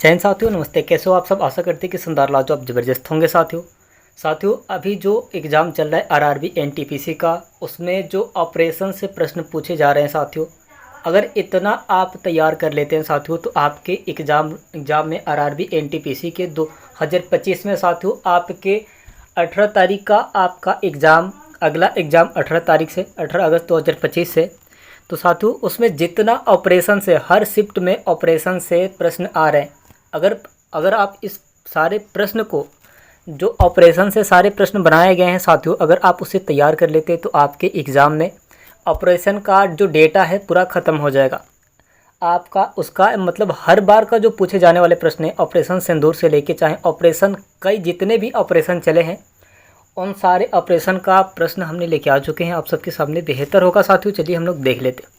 जय हिंद साथियों, नमस्ते। कैसे हो आप सब? आशा करते हैं कि शानदार लाजवाब ज़बरदस्त होंगे साथियों अभी जो एग्ज़ाम चल रहा है आरआरबी एनटीपीसी का, उसमें जो ऑपरेशन से प्रश्न पूछे जा रहे हैं साथियों, अगर इतना आप तैयार कर लेते हैं साथियों तो आपके एग्ज़ाम में आरआरबी एनटीपीसी के 2025 में साथियों आपके 18 तारीख का आपका एग्ज़ाम, अगला एग्ज़ाम 18 तारीख से 18 अगस्त 2025 से। तो साथियों उसमें जितना ऑपरेशन से, हर शिफ्ट में ऑपरेशन से प्रश्न आ रहे हैं, अगर आप इस सारे प्रश्न को, जो ऑपरेशन से सारे प्रश्न बनाए गए हैं साथियों, अगर आप उसे तैयार कर लेते तो आपके एग्ज़ाम में ऑपरेशन का जो डेटा है पूरा ख़त्म हो जाएगा आपका। उसका मतलब हर बार का जो पूछे जाने वाले प्रश्न है ऑपरेशन सिंदूर से लेके, चाहे ऑपरेशन कई जितने भी ऑपरेशन चले हैं, उन सारे ऑपरेशन का प्रश्न हमने लेके आ चुके हैं आप सबके सामने। बेहतर होगा साथियों, चलिए हम लोग देख लेते हैं।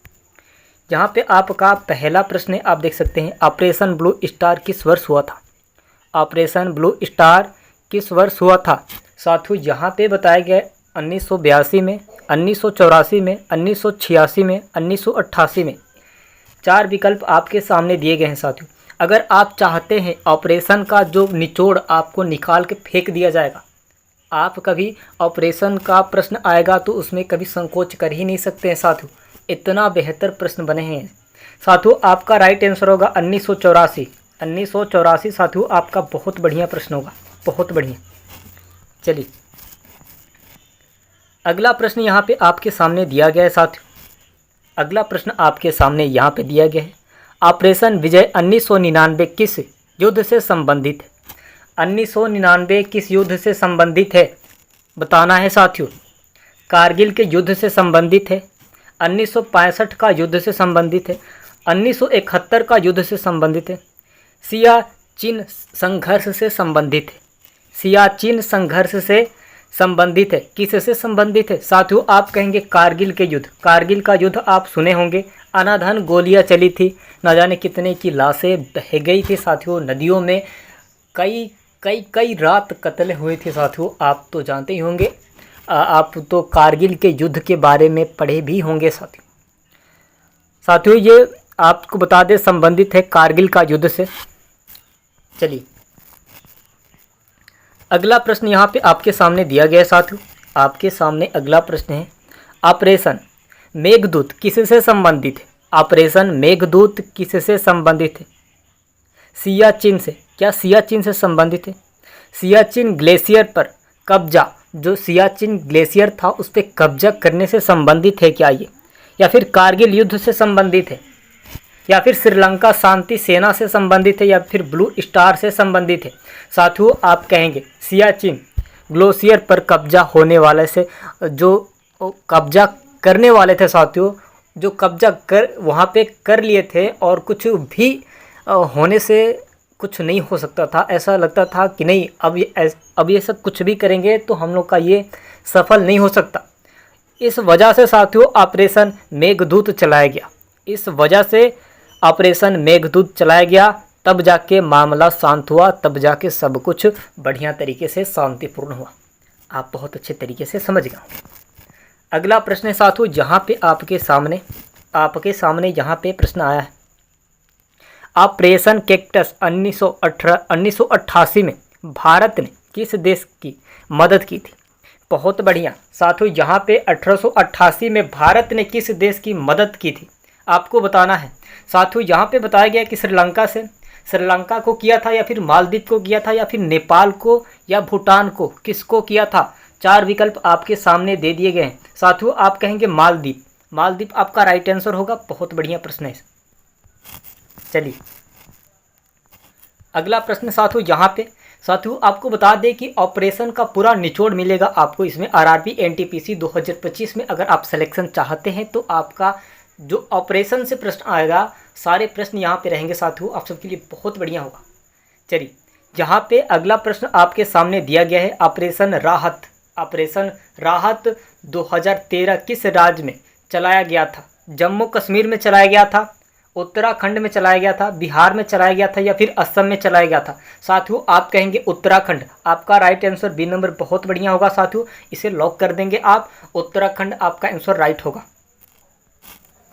यहाँ पे आपका पहला प्रश्न है, आप देख सकते हैं, ऑपरेशन ब्लू स्टार किस वर्ष हुआ था? ऑपरेशन ब्लू स्टार किस वर्ष हुआ था साथियों? यहाँ पे बताया गया 1982 में, 1984 में, 1986 में, 1988 में। 4 विकल्प आपके सामने दिए गए हैं साथियों। अगर आप चाहते हैं ऑपरेशन का जो निचोड़ आपको निकाल के फेंक दिया जाएगा, आप कभी ऑपरेशन का प्रश्न आएगा तो उसमें कभी संकोच कर ही नहीं सकते हैं साथियों, इतना बेहतर प्रश्न बने हैं साथियों। आपका राइट आंसर होगा 1984। 1984 साथियों आपका बहुत बढ़िया प्रश्न होगा, बहुत बढ़िया। चलिए अगला प्रश्न यहाँ पे आपके सामने दिया गया है साथियों। अगला प्रश्न आपके सामने यहाँ पे दिया गया है, ऑपरेशन विजय 1999 किस युद्ध से संबंधित है? 1999 किस युद्ध से संबंधित है बताना है साथियों। कारगिल के युद्ध से संबंधित है, 1965 का युद्ध से संबंधित है, 1971 का युद्ध से संबंधित है, सियाचिन संघर्ष से संबंधित है। सियाचिन संघर्ष से संबंधित है, किससे संबंधित है साथियों? आप कहेंगे कारगिल के युद्ध। कारगिल का युद्ध आप सुने होंगे, अनाधन गोलियां चली थी, न जाने कितने की लाशें बह गई थी साथियों नदियों में, कई रात कत्ल हुए थे साथियों, आप तो जानते ही होंगे। आप तो कारगिल के युद्ध के बारे में पढ़े भी होंगे साथियों ये आपको बता दें संबंधित है कारगिल का युद्ध से। चलिए अगला प्रश्न यहाँ पे आपके सामने दिया गया है साथियों। आपके सामने अगला प्रश्न है, ऑपरेशन मेघदूत किससे संबंधित है? ऑपरेशन मेघदूत किससे संबंधित है? सियाचिन से। क्या सियाचिन से संबंधित है? सियाचिन ग्लेशियर पर कब्जा, जो सियाचिन ग्लेशियर था उस पर कब्जा करने से संबंधित है क्या ये? या फिर कारगिल युद्ध से संबंधित है, या फिर श्रीलंका शांति सेना से संबंधित है, या फिर ब्लू स्टार से संबंधित है साथियों? आप कहेंगे सियाचिन ग्लेशियर पर कब्जा होने वाले से, जो कब्जा करने वाले थे साथियों, जो कब्जा कर वहाँ पे कर लिए थे, और कुछ भी होने से कुछ नहीं हो सकता था। ऐसा लगता था कि नहीं, अब ये सब कुछ भी करेंगे तो हम लोग का ये सफल नहीं हो सकता। इस वजह से साथियों ऑपरेशन मेघदूत चलाया गया। इस वजह से ऑपरेशन मेघदूत चलाया गया, तब जाके मामला शांत हुआ, तब जाके सब कुछ बढ़िया तरीके से शांतिपूर्ण हुआ। आप बहुत अच्छे तरीके से समझ गए। अगला प्रश्न है साथियों, जहाँ पे आपके सामने यहाँ पे प्रश्न आया है, ऑपरेशन कैक्टस 1988 में भारत ने किस देश की मदद की थी? बहुत बढ़िया साथियों, यहाँ पे 1888 में भारत ने किस देश की मदद की थी आपको बताना है साथियों। यहाँ पे बताया गया कि श्रीलंका को किया था, या फिर मालदीव को किया था, या फिर नेपाल को, या भूटान को, किसको किया था? 4 विकल्प आपके सामने दे दिए गए हैं साथियों। आप कहेंगे मालदीव आपका राइट आंसर होगा। बहुत बढ़िया प्रश्न है। चलिए अगला प्रश्न साथियों, यहाँ पे साथियों आपको बता दें कि ऑपरेशन का पूरा निचोड़ मिलेगा आपको इसमें आरआरबी एनटीपीसी 2025 में। अगर आप सिलेक्शन चाहते हैं तो आपका जो ऑपरेशन से प्रश्न आएगा, सारे प्रश्न यहाँ पे रहेंगे साथियों, आप सबके लिए बहुत बढ़िया होगा। चलिए यहाँ पे अगला प्रश्न आपके सामने दिया गया है, ऑपरेशन राहत 2013 किस राज्य में चलाया गया था? जम्मू कश्मीर में चलाया गया था, उत्तराखंड में चलाया गया था, बिहार में चलाया गया था, या फिर असम में चलाया गया था साथियों? आप कहेंगे उत्तराखंड। आपका राइट आंसर बी नंबर बहुत बढ़िया होगा साथियों, इसे लॉक कर देंगे आप। उत्तराखंड आपका आंसर राइट होगा।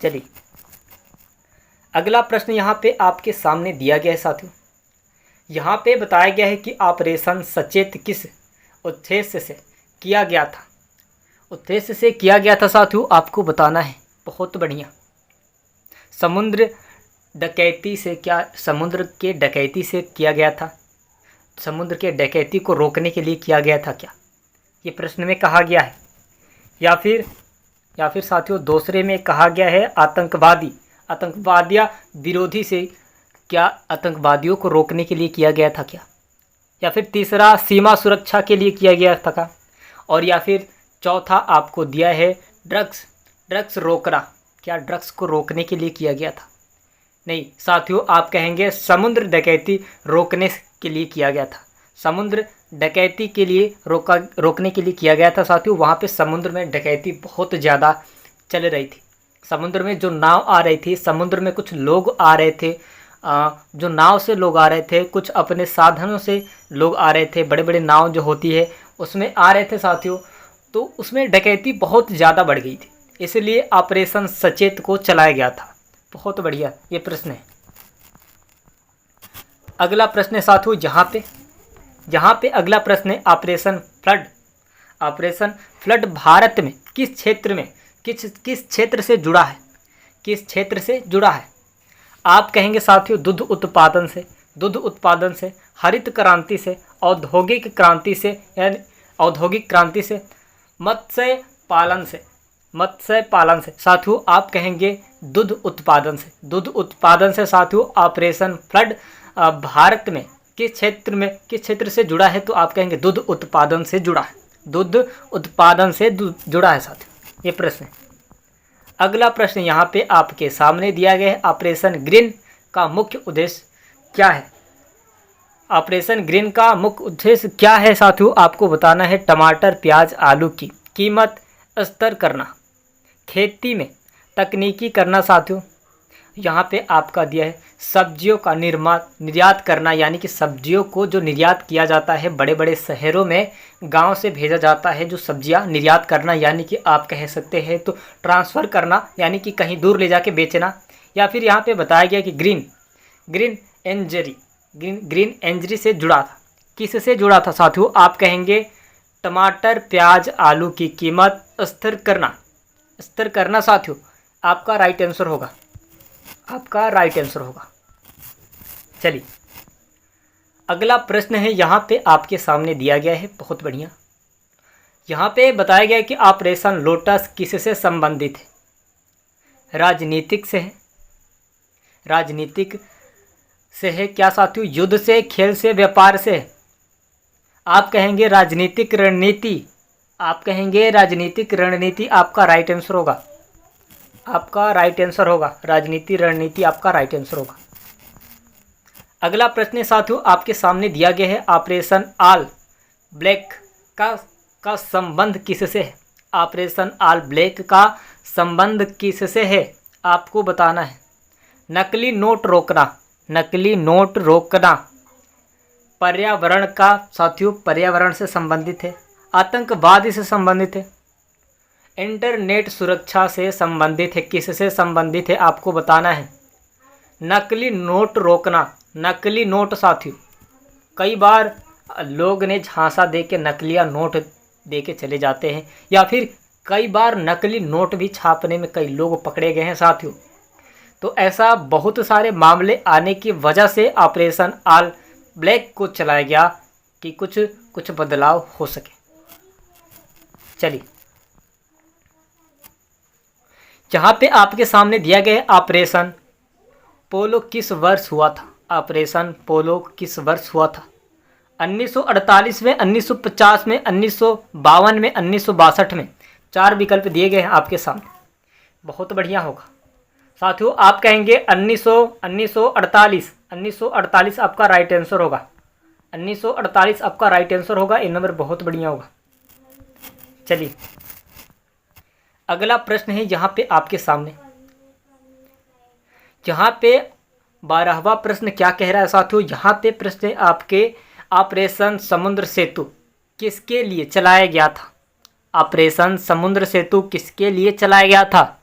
चलिए अगला प्रश्न यहाँ पे आपके सामने दिया गया है साथियों। यहाँ पे बताया गया है कि ऑपरेशन सचेत किस उद्देश्य से किया गया था। उद्देश्य से किया गया था साथियों, आपको बताना है। बहुत बढ़िया। समुद्र डकैती से क्या, समुद्र के डकैती से किया गया था। समुद्र के डकैती को रोकने के लिए किया गया था क्या, ये प्रश्न में कहा गया है। या फिर साथियों दूसरे में कहा गया है आतंकवादिया विरोधी से क्या, आतंकवादियों को रोकने के लिए किया गया था क्या। या फिर तीसरा सीमा सुरक्षा के लिए किया गया था क्या। और या फिर चौथा आपको दिया है ड्रग्स रोकना, क्या ड्रग्स को रोकने के लिए किया गया था। नहीं साथियों, आप कहेंगे समुद्र डकैती रोकने के लिए किया गया था। समुद्र डकैती के लिए रोकने के लिए किया गया था साथियों। वहाँ पे समुद्र में डकैती बहुत ज़्यादा चल रही थी। समुद्र में जो नाव आ रही थी, समुद्र में कुछ लोग आ रहे थे, जो नाव से लोग आ रहे थे, कुछ अपने साधनों से लोग आ रहे थे। बड़े बड़े नाव जो होती है उसमें आ रहे थे साथियों, तो उसमें डकैती बहुत ज़्यादा बढ़ गई थी, इसलिए ऑपरेशन सचेत को चलाया गया था। बहुत बढ़िया ये प्रश्न है। अगला प्रश्न है साथियों यहाँ पे अगला प्रश्न है ऑपरेशन फ्लड भारत में किस क्षेत्र से जुड़ा है। किस क्षेत्र से जुड़ा है। आप कहेंगे साथियों दुग्ध उत्पादन से, हरित क्रांति से, औद्योगिक क्रांति से, यानी औद्योगिक क्रांति से, मत्स्य पालन से। साथियों आप कहेंगे दूध उत्पादन से साथियों साथियों ऑपरेशन फ्लड भारत में किस क्षेत्र से जुड़ा है, तो आप कहेंगे दूध उत्पादन से जुड़ा है। दूध उत्पादन से जुड़ा है साथियों, ये प्रश्न है। अगला प्रश्न यहाँ पे आपके सामने दिया गया है, ऑपरेशन ग्रीन का मुख्य उद्देश्य क्या है। ऑपरेशन ग्रीन का मुख्य उद्देश्य क्या है साथियों, आपको बताना है। टमाटर, प्याज, आलू की कीमत स्तर करना, खेती में तकनीकी करना साथियों। यहाँ पे आपका दिया है सब्जियों का निर्यात करना, यानी कि सब्जियों को जो निर्यात किया जाता है बड़े बड़े शहरों में, गांव से भेजा जाता है जो सब्जियां, निर्यात करना यानी कि आप कह सकते हैं तो ट्रांसफ़र करना, यानी कि कहीं दूर ले जाके बेचना। या फिर यहाँ पे बताया गया कि ग्रीन एनर्जी से जुड़ा था। किससे जुड़ा था साथियों, आप कहेंगे टमाटर, प्याज, आलू की कीमत स्थिर करना साथियों आपका राइट आंसर होगा। चलिए अगला प्रश्न है, यहाँ पे आपके सामने दिया गया है। बहुत बढ़िया। यहाँ पे बताया गया है कि ऑपरेशन लोटस किससे संबंधित है। राजनीतिक से है क्या साथियों, युद्ध से, खेल से, व्यापार से है। आप कहेंगे राजनीतिक रणनीति, आपका राइट आंसर होगा। राजनीति रणनीति आपका राइट आंसर होगा। अगला प्रश्न साथियों आपके सामने दिया गया है, ऑपरेशन ऑल ब्लैक का संबंध किससे है। ऑपरेशन ऑल ब्लैक का संबंध किससे है, आपको बताना है। नकली नोट रोकना पर्यावरण का साथियों, पर्यावरण से संबंधित है। आतंकवाद से संबंधित है। इंटरनेट सुरक्षा से संबंधित है। किससे संबंधित है आपको बताना है। नकली नोट रोकना, नकली नोट साथियों, कई बार लोग ने झांसा दे के नकलिया नोट दे के चले जाते हैं, या फिर कई बार नकली नोट भी छापने में कई लोग पकड़े गए हैं साथियों। तो ऐसा बहुत सारे मामले आने की वजह से ऑपरेशन ऑल ब्लैक को चलाया गया कि कुछ बदलाव हो सके। चलिए जहाँ पे आपके सामने दिया गया है, ऑपरेशन पोलो किस वर्ष हुआ था। ऑपरेशन पोलो किस वर्ष हुआ था। 1948 में, 1950 में, 1952 में, 1962 में। 4 विकल्प दिए गए हैं आपके सामने। बहुत बढ़िया होगा साथियों। आप कहेंगे 1948 आपका राइट आंसर होगा। 1948 आपका राइट आंसर होगा। ये नंबर बहुत बढ़िया होगा। चलिए अगला प्रश्न है यहाँ पे आपके सामने। यहाँ पे 12वां प्रश्न क्या कह रहा है साथियों, यहाँ पे प्रश्न है आपके, ऑपरेशन समुद्र सेतु किसके लिए चलाया गया था। ऑपरेशन समुद्र सेतु किसके लिए चलाया गया था।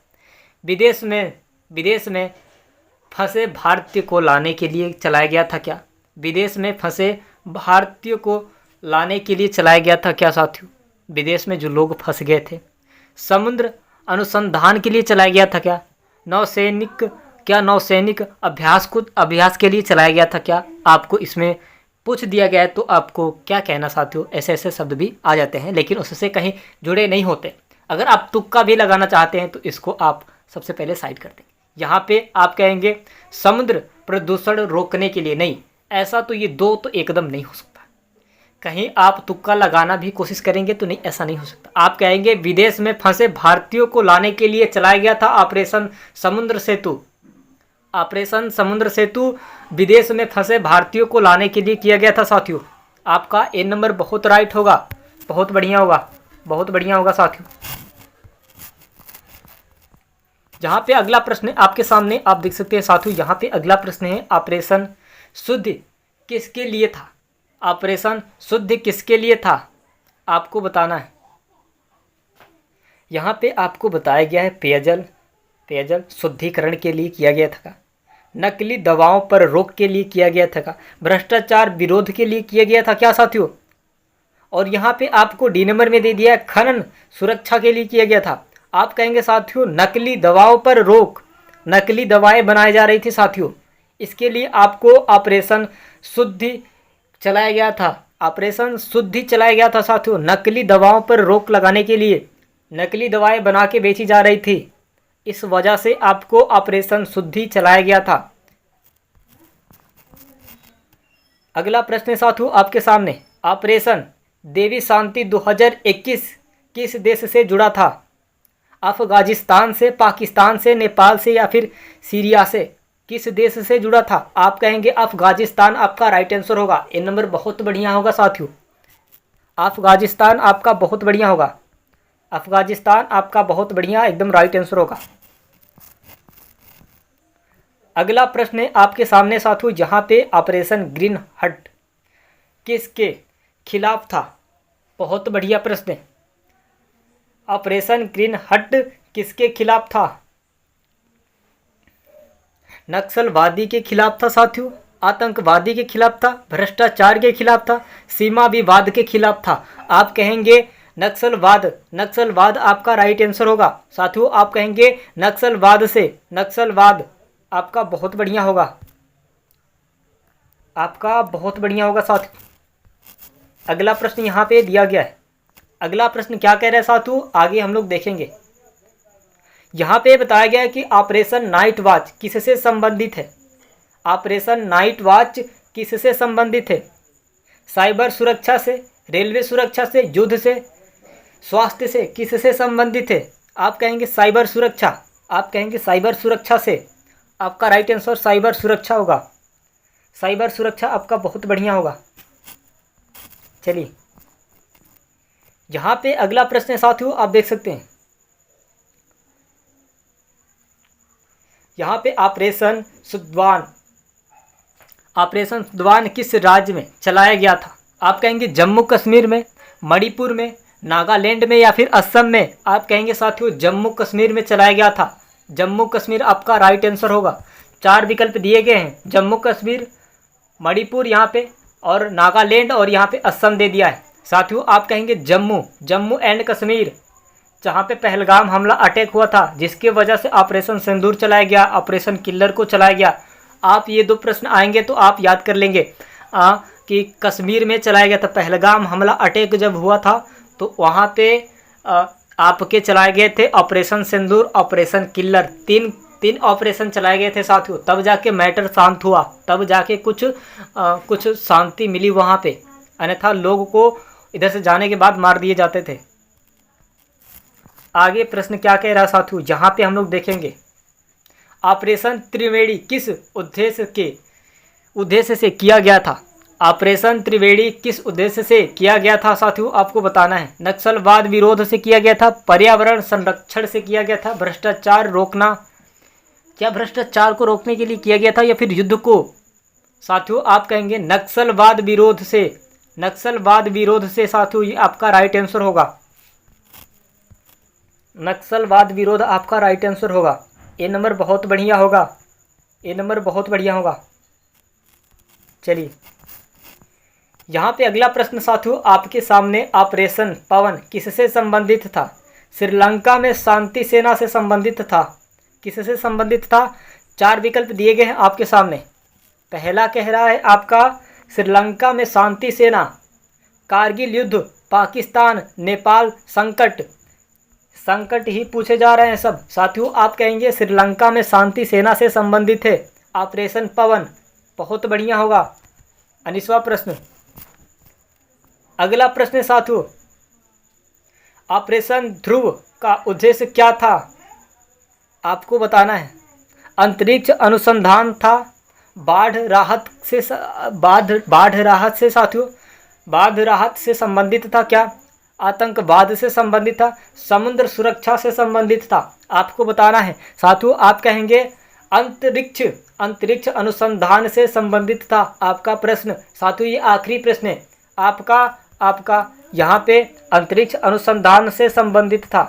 विदेश में फंसे भारतीय को लाने के लिए चलाया गया था क्या। विदेश में फंसे भारतीयों को लाने के लिए चलाया गया था क्या साथियों? विदेश में जो लोग फंस गए थे, समुद्र अनुसंधान के लिए चलाया गया था क्या? नौसैनिक अभ्यास के लिए चलाया गया था क्या? आपको इसमें पूछ दिया गया है तो आपको क्या कहना साथियों? ऐसे ऐसे शब्द भी आ जाते हैं लेकिन उससे कहीं जुड़े नहीं होते। अगर आप तुक्का भी लगाना चाहते हैं तो इसको आप सबसे पहले साइड कर देंगे। यहाँ पे आप कहेंगे समुद्र प्रदूषण रोकने के लिए, नहीं, ऐसा तो ये दो तो एकदम नहीं हो सकता। कहीं आप तुक्का लगाना भी कोशिश करेंगे तो नहीं, ऐसा नहीं हो सकता। आप कहेंगे विदेश में फंसे भारतीयों को लाने के लिए चलाया गया था ऑपरेशन समुद्र सेतु। ऑपरेशन समुद्र सेतु विदेश में फंसे भारतीयों को लाने के लिए किया गया था साथियों। आपका ए नंबर बहुत राइट होगा, बहुत बढ़िया होगा, बहुत बढ़िया होगा साथियों। जहाँ पे अगला प्रश्न आपके सामने आप देख सकते हैं साथियों, यहाँ पे अगला प्रश्न है ऑपरेशन शुद्ध किसके लिए था? ऑपरेशन शुद्ध किसके लिए था आपको बताना है। यहाँ पे आपको बताया गया है पेयजल शुद्धिकरण के लिए किया गया था, नकली दवाओं पर रोक के लिए किया गया था, भ्रष्टाचार विरोध के लिए किया गया था क्या साथियों? और यहाँ पे आपको डी नंबर में दे दिया है खनन सुरक्षा के लिए किया गया था। आप कहेंगे साथियों नकली दवाओं पर रोक, नकली दवाएं बनाई जा रही थी साथियों, इसके लिए आपको ऑपरेशन शुद्धि चलाया गया था। ऑपरेशन शुद्धि चलाया गया था साथियों, नकली दवाओं पर रोक लगाने के लिए। नकली दवाएं बना के बेची जा रही थी, इस वजह से आपको ऑपरेशन शुद्धि चलाया गया था। अगला प्रश्न साथियों आपके सामने, ऑपरेशन देवी शांति 2021 किस देश से जुड़ा था? अफगानिस्तान से, पाकिस्तान से, नेपाल से या फिर सीरिया से? किस देश से जुड़ा था? आप कहेंगे अफगानिस्तान आपका राइट आंसर होगा। ए नंबर बहुत बढ़िया होगा साथियों, अफगानिस्तान आपका बहुत बढ़िया होगा, अफगानिस्तान आपका बहुत बढ़िया एकदम राइट आंसर होगा। अगला प्रश्न है आपके सामने साथियों, जहाँ पे ऑपरेशन ग्रीन हट किसके खिलाफ था? बहुत बढ़िया प्रश्न है। ऑपरेशन ग्रीन हट किसके खिलाफ था? नक्सलवादी के खिलाफ था साथियों, आतंकवादी के खिलाफ था, भ्रष्टाचार के खिलाफ था, सीमा विवाद के खिलाफ था। आप कहेंगे नक्सलवाद आपका राइट आंसर होगा साथियों। आप कहेंगे नक्सलवाद आपका बहुत बढ़िया होगा, आपका बहुत बढ़िया होगा साथियों। अगला प्रश्न यहाँ पे दिया गया है। अगला प्रश्न क्या कह रहा है साथियों, आगे हम लोग देखेंगे। यहाँ पे बताया गया है कि ऑपरेशन नाइट वॉच किससे संबंधित है? ऑपरेशन नाइट वॉच किससे संबंधित है? साइबर सुरक्षा से, रेलवे सुरक्षा से, युद्ध से, स्वास्थ्य से, किससे संबंधित है? आप कहेंगे साइबर सुरक्षा, आप कहेंगे साइबर सुरक्षा से। आपका राइट आंसर साइबर सुरक्षा होगा, साइबर सुरक्षा आपका बहुत बढ़िया होगा। चलिए यहाँ पे अगला प्रश्न है साथियों, आप देख सकते हैं यहाँ पे ऑपरेशन सुद्वान किस राज्य में चलाया गया था? आप कहेंगे जम्मू कश्मीर में, मणिपुर में, नागालैंड में या फिर असम में? आप कहेंगे साथियों जम्मू कश्मीर में चलाया गया था, जम्मू कश्मीर आपका राइट आंसर होगा। 4 विकल्प दिए गए हैं, जम्मू कश्मीर, मणिपुर यहाँ पे और नागालैंड और यहाँ पे असम दे दिया है साथियों। आप कहेंगे जम्मू एंड कश्मीर, जहाँ पे पहलगाम हमला अटैक हुआ था, जिसकी वजह से ऑपरेशन सिंदूर चलाया गया, ऑपरेशन किलर को चलाया गया। आप ये 2 प्रश्न आएंगे तो आप याद कर लेंगे कि कश्मीर में चलाया गया था। पहलगाम हमला अटैक जब हुआ था तो वहाँ पे आपके चलाए गए थे ऑपरेशन सिंदूर, ऑपरेशन किलर, तीन ऑपरेशन चलाए गए थे साथियों। तब जाके मैटर शांत हुआ, तब जाके कुछ शांति मिली वहाँ पे, अन्यथा लोगों को इधर से जाने के बाद मार दिए जाते थे। आगे प्रश्न क्या कह रहा है साथियों, जहाँ पे हम लोग देखेंगे ऑपरेशन त्रिवेणी किस उद्देश्य से किया गया था? ऑपरेशन त्रिवेणी किस उद्देश्य से किया गया था साथियों, आपको बताना है। नक्सलवाद विरोध से किया गया था, पर्यावरण संरक्षण से किया गया था, भ्रष्टाचार रोकना, क्या भ्रष्टाचार को रोकने के लिए किया गया था या फिर युद्ध को? साथियों आप कहेंगे नक्सलवाद विरोध से साथियों, ये आपका राइट आंसर होगा, नक्सलवाद विरोध आपका राइट आंसर होगा। ए नंबर बहुत बढ़िया होगा, ए नंबर बहुत बढ़िया होगा। चलिए यहाँ पे अगला प्रश्न साथियों आपके सामने, ऑपरेशन पवन किससे संबंधित था? श्रीलंका में शांति सेना से संबंधित था। किससे संबंधित था? 4 विकल्प दिए गए हैं आपके सामने। पहला कह रहा है आपका श्रीलंका में शांति सेना, कारगिल युद्ध, पाकिस्तान, नेपाल, संकट। संकट ही पूछे जा रहे हैं सब साथियों। आप कहेंगे श्रीलंका में शांति सेना से संबंधित है, ऑपरेशन पवन, बहुत बढ़िया होगा। 19वां प्रश्न। अगला प्रश्न साथियों, ऑपरेशन ध्रुव का उद्देश्य क्या था? आपको बताना है। अंतरिक्ष अनुसंधान था, बाढ़ राहत से साथियों, बाढ़ राहत से संबंधित था क्या? आतंकवाद से संबंधित था, समुद्र सुरक्षा से संबंधित था? आपको बताना है साथियों। आप कहेंगे अंतरिक्ष अनुसंधान से संबंधित था आपका प्रश्न साथियों। ये आखिरी प्रश्न है आपका यहाँ पे अंतरिक्ष अनुसंधान से संबंधित था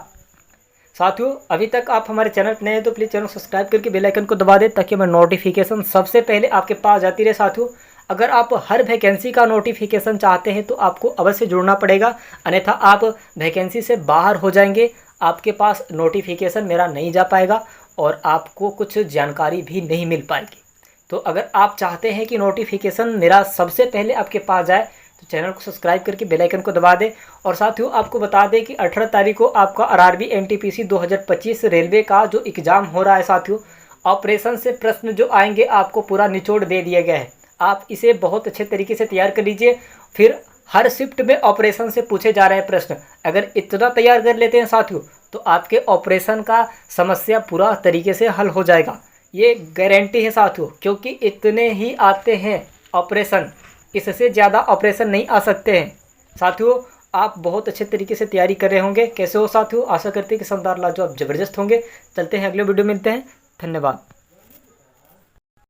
साथियों। अभी तक आप हमारे चैनल पर नए हैं तो प्लीज़ चैनल सब्सक्राइब करके बेल आइकन को दबा दें ताकि हमारी नोटिफिकेशन सबसे पहले आपके पास जाती रहे साथियों। अगर आप हर वैकेंसी का नोटिफिकेशन चाहते हैं तो आपको अवश्य जुड़ना पड़ेगा, अन्यथा आप वैकेंसी से बाहर हो जाएंगे, आपके पास नोटिफिकेशन मेरा नहीं जा पाएगा और आपको कुछ जानकारी भी नहीं मिल पाएगी। तो अगर आप चाहते हैं कि नोटिफिकेशन मेरा सबसे पहले आपके पास जाए तो चैनल को सब्सक्राइब करके बेल आइकन को दबा दें। और साथियों आपको बता दें कि 18 तारीख को आपका आरआरबी एनटीपीसी 2025 रेलवे का जो एग्ज़ाम हो रहा है साथियों, ऑपरेशन से प्रश्न जो आएंगे आपको पूरा निचोड़ दे दिया गया है। आप इसे बहुत अच्छे तरीके से तैयार कर लीजिए। फिर हर शिफ्ट में ऑपरेशन से पूछे जा रहे हैं प्रश्न। अगर इतना तैयार कर लेते हैं साथियों तो आपके ऑपरेशन का समस्या पूरा तरीके से हल हो जाएगा, ये गारंटी है साथियों, क्योंकि इतने ही आते हैं ऑपरेशन, इससे ज़्यादा ऑपरेशन नहीं आ सकते हैं साथियों। आप बहुत अच्छे तरीके से तैयारी कर रहे होंगे। कैसे हो साथियों? आशा करते हैं कि शानदार लाजवाब ज़बरदस्त होंगे। चलते हैं अगले वीडियो, मिलते हैं। धन्यवाद।